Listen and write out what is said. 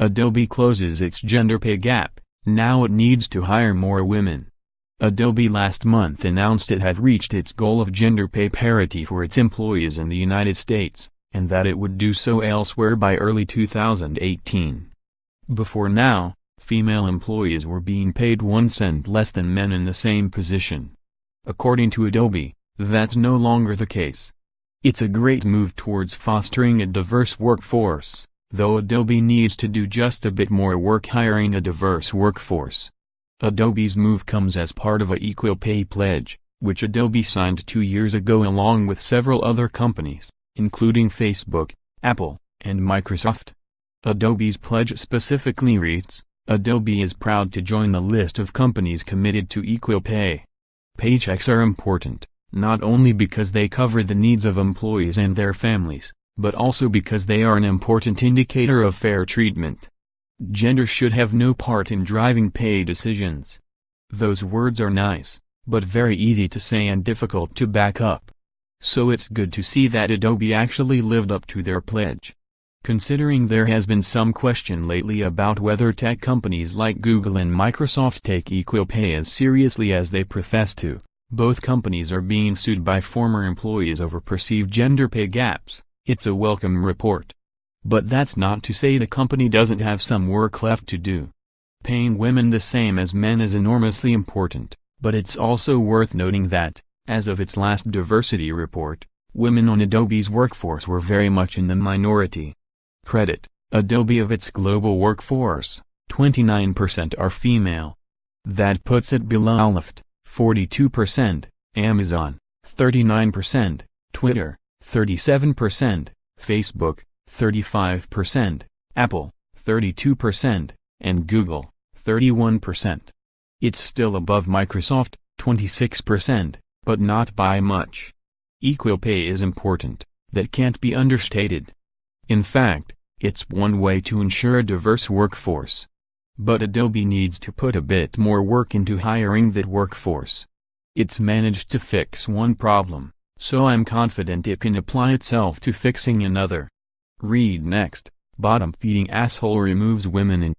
Adobe closes its gender pay gap, now it needs to hire more women. Adobe last month announced it had reached its goal of gender pay parity for its employees in the United States, and that it would do so elsewhere by early 2018. Before now, female employees were being paid 1 cent less than men in the same position. According to Adobe, that's no longer the case. It's a great move towards fostering a diverse workforce, though Adobe needs to do just a bit more work hiring a diverse workforce. Adobe's move comes as part of a equal pay pledge, which Adobe signed 2 years ago along with several other companies, including Facebook, Apple, and Microsoft. Adobe's pledge specifically reads, "Adobe is proud to join the list of companies committed to equal pay." Paychecks are important, not only because they cover the needs of employees and their families, but also because they are an important indicator of fair treatment. Gender should have no part in driving pay decisions. Those words are nice, but very easy to say and difficult to back up. So it's good to see that Adobe actually lived up to their pledge. Considering there has been some question lately about whether tech companies like Google and Microsoft take equal pay as seriously as they profess to, both companies are being sued by former employees over perceived gender pay gaps. It's a welcome report. But that's not to say the company doesn't have some work left to do. Paying women the same as men is enormously important, but it's also worth noting that, as of its last diversity report, women on Adobe's workforce were very much in the minority. Credit, Adobe of its global workforce, 29% are female. That puts it below Lyft, 42%, Amazon, 39%, Twitter, 37%, Facebook, 35%, Apple, 32%, and Google, 31%. It's still above Microsoft, 26%, but not by much. Equal pay is important, that can't be understated. In fact, it's one way to ensure a diverse workforce. But Adobe needs to put a bit more work into hiring that workforce. It's managed to fix one problem, so I'm confident it can apply itself to fixing another. Read next, bottom-feeding asshole removes women in